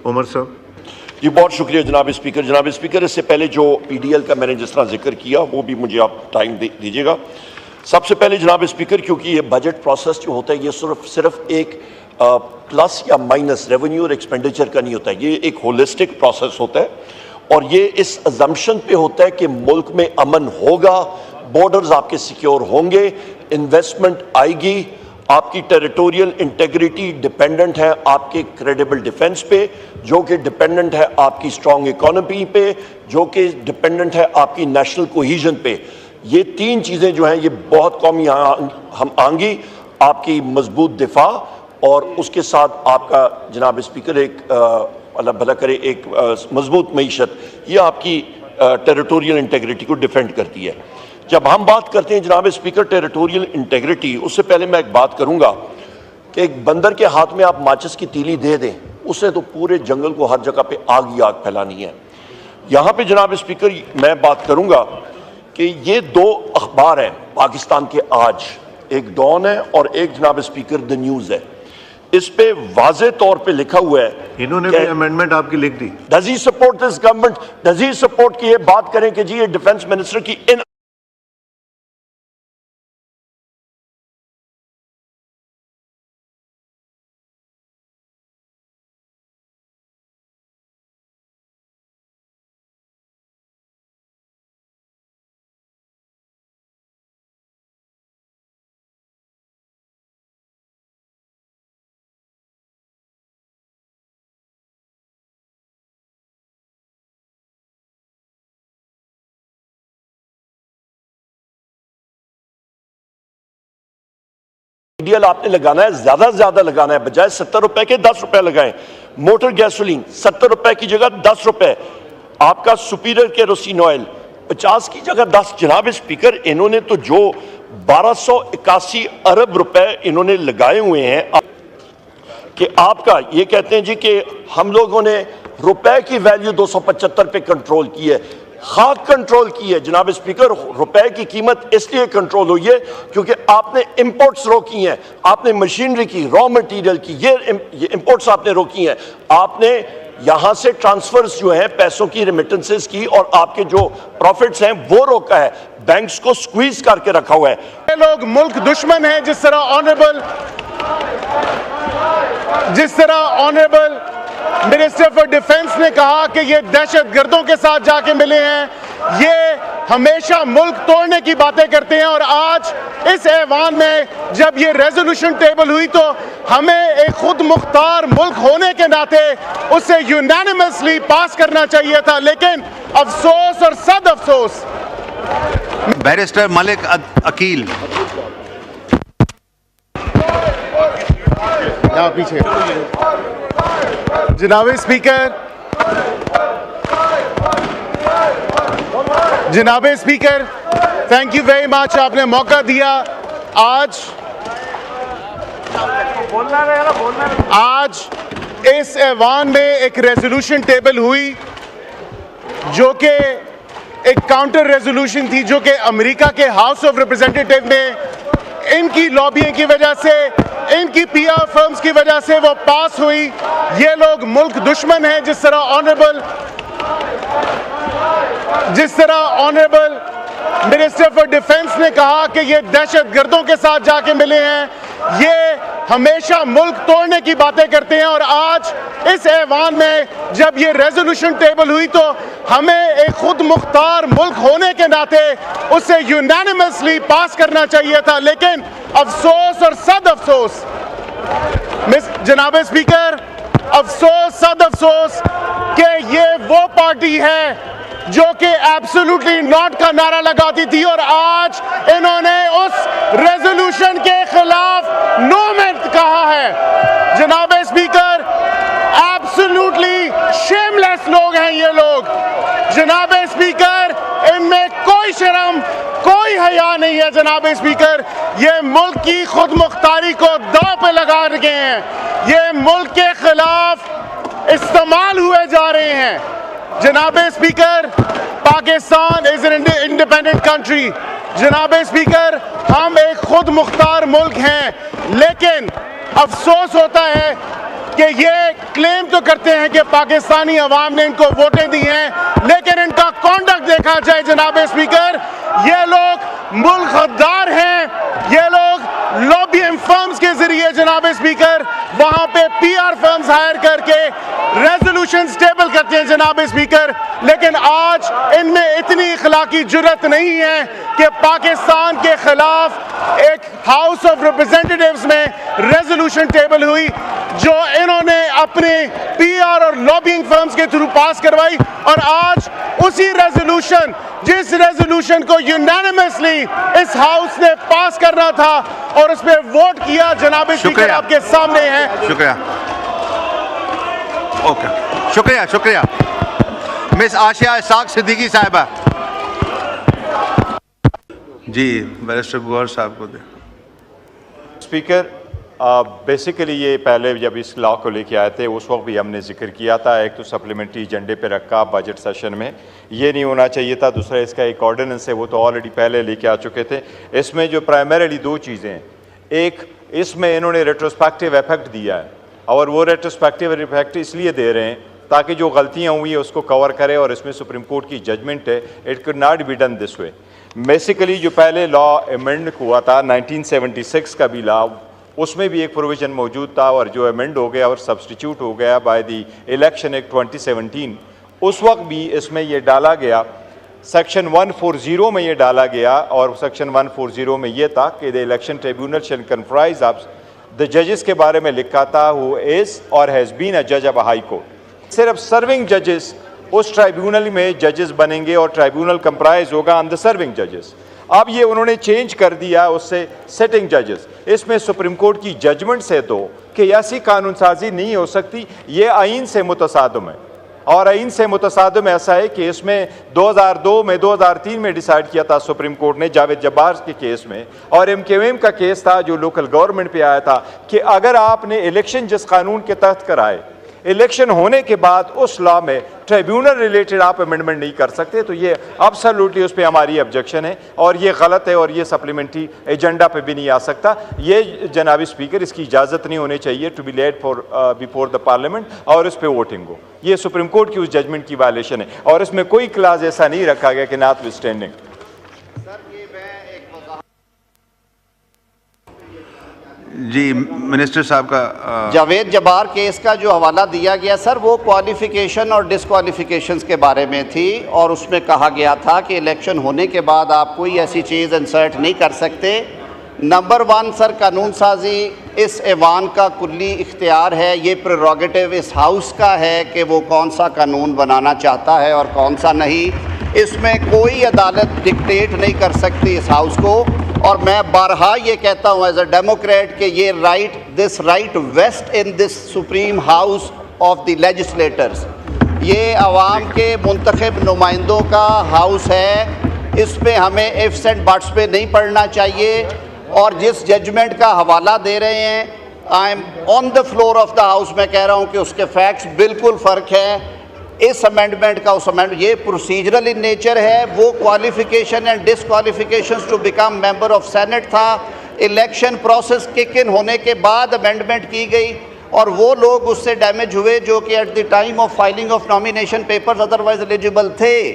उमर साहब। जी बहुत शुक्रिया जनाब स्पीकर। जनाब स्पीकर, इससे पहले जो PDL का मैंने जिस तरह जिक्र किया वो भी मुझे आप टाइम दीजिएगा। सबसे पहले जनाब स्पीकर, क्योंकि ये बजट प्रोसेस जो होता है ये सिर्फ एक प्लस या माइनस रेवेन्यू और एक्सपेंडिचर का नहीं होता है, ये एक होलिस्टिक प्रोसेस होता है और ये इस अजम्पशन पे होता है कि मुल्क में अमन होगा, बॉर्डर्स आपके सिक्योर होंगे, इन्वेस्टमेंट आएगी, आपकी टेरिटोरियल इंटेग्रिटी डिपेंडेंट है आपके क्रेडिबल डिफेंस पे, जो कि डिपेंडेंट है आपकी स्ट्रॉन्ग इकोनॉमी पे, जो कि डिपेंडेंट है आपकी नेशनल कोहीजन पे। ये तीन चीज़ें जो हैं ये बहुत कम यहाँ हम आएंगी, आपकी मजबूत दिफा और उसके साथ आपका जनाब स्पीकर एक अल्लाह भला करे एक मजबूत मईशत, ये आपकी टेरिटोरियल इंटेग्रिटी को डिफेंड करती है। जब हम बात करते हैं जनाब स्पीकर टेरिटोरियल इंटेग्रिटी, उससे पहले मैं एक बात करूंगा कि एक बंदर के हाथ में आप माचिस की तीली दे दें, उससे तो पूरे जंगल को हर जगह पे आग ही आग फैलानी है। यहाँ पे जनाब स्पीकर मैं बात करूंगा कि ये दो अखबार हैं पाकिस्तान के आज, एक डॉन है और एक जनाब स्पीकर द न्यूज़ है। इस पे वाजे तौर पे लिखा हुआ है, इन्होंने भी अमेंडमेंट आपकी लिख दी। Does he support this government, does he support की ये बात करें कि जी ये डिफेंस मिनिस्टर की इन डीएल आपने लगाना है, ज्यादा से ज्यादा लगाना है, बजाय 70 रुपए के 10 रुपए लगाएं। मोटर गैसोलीन 70 रुपए की जगह 10 रुपए, आपका सुपीरियर केरोसिन ऑयल 50 की जगह 10। जनाब स्पीकर, इन्होंने तो जो 1281 अरब रुपए इन्होंने लगाए हुए हैं कि आपका ये कहते हैं जी कि हम लोगों ने रुपए की वैल्यू 275 पे कंट्रोल की है, खाक कंट्रोल की है। जनाब स्पीकर, रुपए की कीमत इसलिए कंट्रोल हुई है क्योंकि आपने इंपोर्ट्स रोकी हैं, आपने मशीनरी की, रॉ मटेरियल की, ये इंपोर्ट्स आपने रोकी हैं, आपने यहां से ट्रांसफर्स जो हैं पैसों की, रेमिटेंसेस की, और आपके जो प्रॉफिट्स हैं वो रोका है, बैंक्स को स्क्वीज करके रखा हुआ है। ये लोग मुल्क दुश्मन हैं, जिस तरह ऑनरेबल मिनिस्टर फॉर डिफेंस ने कहा कि ये दहशतगर्दों के साथ जाके मिले हैं, ये हमेशा मुल्क तोड़ने की बातें करते हैं। और आज इस ऐवान में जब ये रेजोल्यूशन टेबल हुई तो हमें एक खुद मुख्तार मुल्क होने के नाते उसे यूनानिमसली पास करना चाहिए था, लेकिन अफसोस और सद अफसोस बैरिस्टर मलिक अकील यहाँ पीछे। जनाब speaker, thank you very much, आपने मौका दिया। आज इस ऐवान में एक रेजोल्यूशन टेबल हुई जो कि एक काउंटर रेजोल्यूशन थी, जो कि अमेरिका के हाउस ऑफ रिप्रेजेंटेटिव ने इनकी लॉबिंग की वजह से, इनकी PR फर्म्स की वजह से वो पास हुई। ये लोग मुल्क दुश्मन हैं, जिस तरह ऑनरेबल मिनिस्टर फॉर डिफेंस ने कहा कि ये दहशतगर्दों के साथ जाके मिले हैं, ये हमेशा मुल्क तोड़ने की बातें करते हैं। और आज इस ऐवान में जब ये रेजोल्यूशन टेबल हुई तो हमें एक खुद मुख्तार मुल्क होने के नाते उसे यूनानिमसली पास करना चाहिए था, लेकिन अफसोस और सद अफसोस जनाब स्पीकर, अफसोस सद अफसोस कि ये वो पार्टी है जो कि एब्सोल्युटली नॉट का नारा लगाती थी और आज इन्होंने उस रेजोल्यूशन के खिलाफ नो में कहा है। जनाब स्पीकर, एब्सोल्युटली शेमलेस लोग हैं ये लोग। जनाब स्पीकर, इनमें कोई शर्म, कोई हया नहीं है। जनाब स्पीकर, ये मुल्क की खुद मुख्तारी को दांव पे लगा रहे हैं, ये मुल्क के खिलाफ इस्तेमाल हुए जा रहे हैं। जनाब speaker, Pakistan is an independent country. जनाब स्पीकर, हम एक खुद मुख्तार मुल्क हैं, लेकिन अफसोस होता है कि ये क्लेम तो करते हैं कि पाकिस्तानी अवाम ने इनको वोटें दी हैं, लेकिन इनका कॉन्डक्ट देखा जाए जनाब स्पीकर, ये लोग मुल्क गद्दार हैं, ये लोग लॉबिंग फर्म्स के जरिए जनाब स्पीकर वहां पे पीआर फर्म्स हायर करके रेजोल्यूशन टेबल करते हैं जनाब स्पीकर। लेकिन आज इनमें इतनी इखलाकी जुर्रत नहीं है कि पाकिस्तान के खिलाफ एक हाउस ऑफ रिप्रेजेंटेटिव्स में रेजोल्यूशन टेबल हुई जो इन्होंने अपने पीआर और लॉबिंग फर्म्स के थ्रू पास करवाई, और आज उसी रेजोल्यूशन, जिस रेजोल्यूशन को यूनानिमसली इस हाउस ने पास करना था और उस पर वोट किया, जनाब स्पीकर आपके सामने है। शुक्रिया। ओके, शुक्रिया शुक्रिया। मिस आशिया इसाक सिद्दीकी साहिबा। जी, बैरिस्टर गौहर साहब को दे। स्पीकर, बेसिकली ये पहले जब इस लॉ को लेके आए थे उस वक्त भी हमने जिक्र किया था, एक तो सप्लीमेंट्री एजेंडे पे रखा बजट सेशन में, ये नहीं होना चाहिए था। दूसरा इसका एक ऑर्डिनेंस है, वो तो ऑलरेडी पहले लेके आ चुके थे। इसमें जो प्राइमरीली दो चीज़ें हैं, एक इसमें इन्होंने रेट्रोस्पेक्टिव इफेक्ट दिया है, और वो रेट्रोस्पेक्टिव इफेक्ट इसलिए दे रहे हैं ताकि जो गलतियाँ हुई है उसको कवर करे, और इसमें सुप्रीम कोर्ट की जजमेंट है, it could not be done this way. Basically जो पहले लॉ अमेंड हुआ था 1976 का भी लॉ, उसमें भी एक प्रोविज़न मौजूद था, और जो अमेंड हो गया और सब्सटीट्यूट हो गया बाय द इलेक्शन एक्ट 2017, उस वक्त भी इसमें ये डाला गया, सेक्शन 140 में ये डाला गया, और सेक्शन 140 में ये था कि the election tribunal shall comprise of the जजेस के बारे में लिखा था हु इज़ और हैज़ बीन अ जज ऑफ हाई कोर्ट। सिर्फ सर्विंग जजेस उस ट्राइब्यूनल में जजेस बनेंगे, और ट्राइब्यूनल कंप्राइज होगा ऑन द सर्विंग जजेस। अब ये उन्होंने चेंज कर दिया उससे सिटिंग जजेस। इसमें सुप्रीम कोर्ट की जजमेंट से तो कि ऐसी कानून साजी नहीं हो सकती, ये आइन से मुतसादम है, और आइन से मुतसादम ऐसा है कि इसमें 2002 में 2003 में डिसाइड किया था सुप्रीम कोर्ट ने जावेद जब्बार के केस में, और MKM का केस था जो लोकल गवर्नमेंट पे आया था, कि अगर आपने इलेक्शन जिस कानून के तहत कराए, इलेक्शन होने के बाद उस लॉ में ट्रिब्यूनल रिलेटेड आप अमेंडमेंट नहीं कर सकते, तो ये एब्सोल्युटली उस पर हमारी ऑब्जेक्शन है, और ये गलत है, और ये सप्लीमेंट्री एजेंडा पे भी नहीं आ सकता। ये जनाब स्पीकर, इसकी इजाज़त नहीं होनी चाहिए to be laid for before the parliament, और इस पर वोटिंग हो। ये सुप्रीम कोर्ट की उस जजमेंट की वायलेशन है, और इसमें कोई क्लाज ऐसा नहीं रखा गया कि नॉट विथस्टैंडिंग। जी, मिनिस्टर साहब का जावेद जब्बार केस का जो हवाला दिया गया सर, वो क्वालिफिकेशन और डिसक्वालिफिकेशंस के बारे में थी, और उसमें कहा गया था कि इलेक्शन होने के बाद आप कोई ऐसी चीज़ इंसर्ट नहीं कर सकते। नंबर 1 सर, कानून साजी इस ऐवान का कुल्ली इख्तियार है, ये प्रेरोगेटिव इस हाउस का है कि वो कौन सा कानून बनाना चाहता है और कौन सा नहीं। इसमें कोई अदालत डिक्टेट नहीं कर सकती इस हाउस को, और मैं बारहा ये कहता हूँ एज अ डेमोक्रेट कि ये this right vest in this supreme house of the legislators. ये आवाम के मुंतखब नुमाइंदों का हाउस है, इसमें हमें इफ्स एंड बट्स पे नहीं पढ़ना चाहिए। और जिस जजमेंट का हवाला दे रहे हैं, I am on the floor of the house, मैं कह रहा हूँ कि उसके फैक्ट्स बिल्कुल फ़र्क है इस अमेंडमेंट का उस अमेंडमेंट। ये प्रोसीजरल इन नेचर है, वो qualification and disqualifications to become member of senate था। इलेक्शन प्रोसेस किक इन होने के बाद अमेंडमेंट की गई, और वो लोग उससे डैमेज हुए जो कि at the time of filing of nomination papers otherwise eligible थे।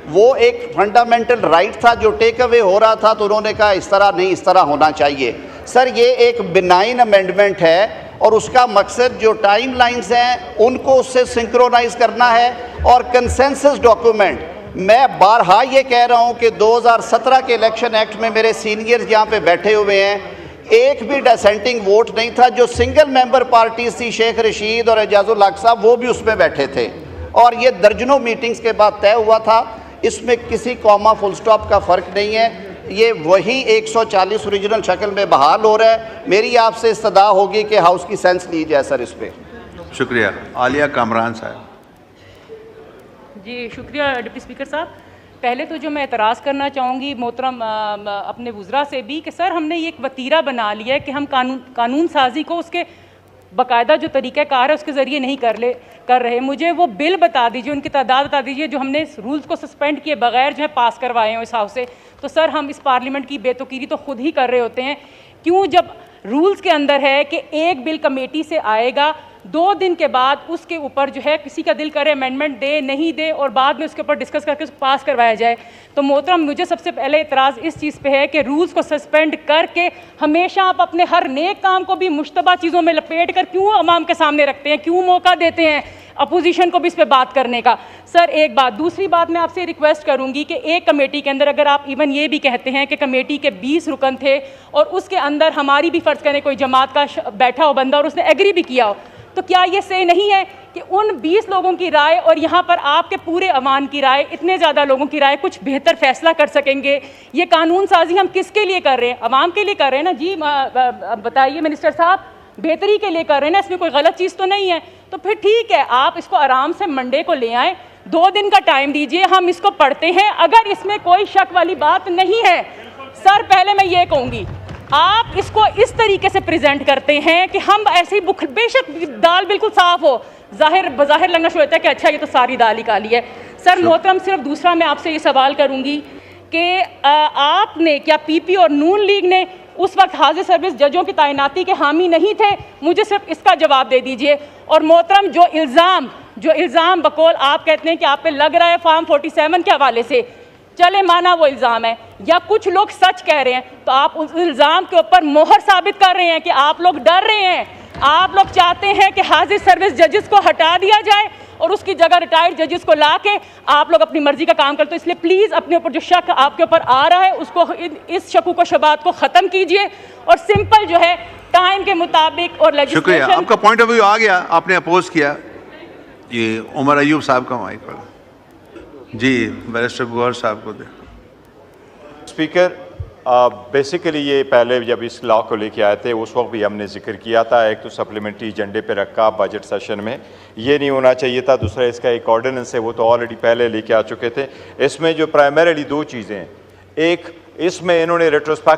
वो एक फंडामेंटल राइट था जो टेक अवे हो रहा था, तो उन्होंने कहा इस तरह नहीं, इस तरह होना चाहिए। सर, ये एक बिनाइन अमेंडमेंट है, और उसका मकसद जो टाइम लाइन्स हैं उनको उससे सिंक्रोनाइज करना है। और कंसेंसस डॉक्यूमेंट, मैं बारहा ये कह रहा हूँ कि 2017 के इलेक्शन एक्ट में मेरे सीनियर्स यहाँ पे बैठे हुए हैं, एक भी डिसेंटिंग वोट नहीं था। जो सिंगल मेंबर पार्टी थी, शेख रशीद और एजाजुल हक साहब, वो भी उसमें बैठे थे, और ये दर्जनों मीटिंग्स के बाद तय हुआ था। इसमें किसी कॉमा फुल स्टॉप का फ़र्क नहीं है, ये वही 140 ओरिजिनल शक्ल में बहाल हो रहा है। मेरी आपसे इस्तदा होगी कि हाउस की सेंस ली जाए सर इस पर। शुक्रिया। आलिया कामरान साहब। जी शुक्रिया डिप्टी स्पीकर साहब। पहले तो जो मैं एतराज़ करना चाहूँगी मोहतरम अपने वुज़रा से भी, कि सर हमने ये एक वतीरा बना लिया है कि हम कानून साजी को उसके बाकायदा जो तरीक़ाकार है उसके ज़रिए नहीं कर रहे। मुझे वो बिल बता दीजिए, उनकी तादाद बता दीजिए जो हमने इस रूल्स को सस्पेंड किए बगैर जो है पास करवाए हैं इस हाउस से। तो सर हम इस पार्लियामेंट की बेतुकीरी तो खुद ही कर रहे होते हैं। क्यों, जब रूल्स के अंदर है कि एक बिल कमेटी से आएगा 2 दिन के बाद उसके ऊपर जो है किसी का दिल करे अमेंडमेंट दे नहीं दे और बाद में उसके ऊपर डिस्कस करके पास करवाया जाए। तो मोहतरम, मुझे सबसे पहले इतराज़ इस चीज़ पे है कि रूल्स को सस्पेंड करके हमेशा आप अपने हर नेक काम को भी मुश्तबा चीज़ों में लपेट कर क्यों अवाम के सामने रखते हैं, क्यों मौका देते हैं अपोजिशन को भी इस पे बात करने का। सर एक बात, दूसरी बात मैं आपसे रिक्वेस्ट करूंगी कि एक कमेटी के अंदर अगर आप इवन ये भी कहते हैं कि कमेटी के 20 रुकन थे और उसके अंदर हमारी भी फ़र्ज़ करें कोई जमात का बैठा हो बंदा और उसने एग्री भी किया हो, तो क्या ये सही नहीं है कि उन 20 लोगों की राय और यहाँ पर आपके पूरे अवाम की राय, इतने ज़्यादा लोगों की राय कुछ बेहतर फैसला कर सकेंगे? ये कानून साजी हम किसके लिए कर रहे हैं? अवाम के लिए कर रहे हैं ना जी। बताइए मिनिस्टर साहब, बेहतरी के लिए कर रहे हैं ना, इसमें कोई गलत चीज़ तो नहीं है। तो फिर ठीक है, आप इसको आराम से मंडे को ले आएँ, 2 दिन का टाइम दीजिए, हम इसको पढ़ते हैं। अगर इसमें कोई शक वाली बात नहीं है, सर पहले मैं ये कहूँगी, आप इसको इस तरीके से प्रेजेंट करते हैं कि हम ऐसे ही बेशक दाल बिल्कुल साफ हो, बाहिर लगना शुरू होता है कि अच्छा ये तो सारी दाल ही काली है। सर मोहतरम, सिर्फ दूसरा मैं आपसे ये सवाल करूँगी कि आपने क्या पीपी और नून लीग ने उस वक्त हाजिर सर्विस जजों की तैनाती के हामी नहीं थे? मुझे सिर्फ इसका जवाब दे दीजिए। और मोहतरम, जो इल्ज़ाम बकौल आप कहते हैं कि आप पे लग रहा है फार्म 47 के हवाले से, चले माना वो इल्ज़ाम है या कुछ लोग सच कह रहे हैं, तो आप उस इल्ज़ाम के ऊपर मोहर साबित कर रहे हैं कि आप लोग डर रहे हैं, आप लोग चाहते हैं कि हाजिर सर्विस जजेस को हटा दिया जाए और उसकी जगह रिटायर्ड जजेस को ला के आप लोग अपनी मर्जी का काम करते हो। इसलिए प्लीज़ अपने ऊपर जो शक आपके ऊपर आ रहा है उसको, इस शकू को शबात को ख़त्म कीजिए और सिंपल जो है टाइम के मुताबिक और शुक्रिया, आपका पॉइंट ऑफ व्यू आ गया, आपने अपोज किया। ये उमर अयूब साहब का माइक पर जी, बैरिस्टर गौहर साहब को दे। स्पीकर, बेसिकली ये पहले जब इस लॉ को लेके आए थे उस वक्त भी हमने जिक्र किया था, एक तो सप्लीमेंट्री एजेंडे पे रखा बजट सेशन में, ये नहीं होना चाहिए था। दूसरा इसका एक ऑर्डिनेंस है, वो तो ऑलरेडी पहले लेके आ चुके थे। इसमें जो प्राइमरीली 2 चीज़ें हैं, एक इसमें इन्होंने रेट्रोस्पेक्ट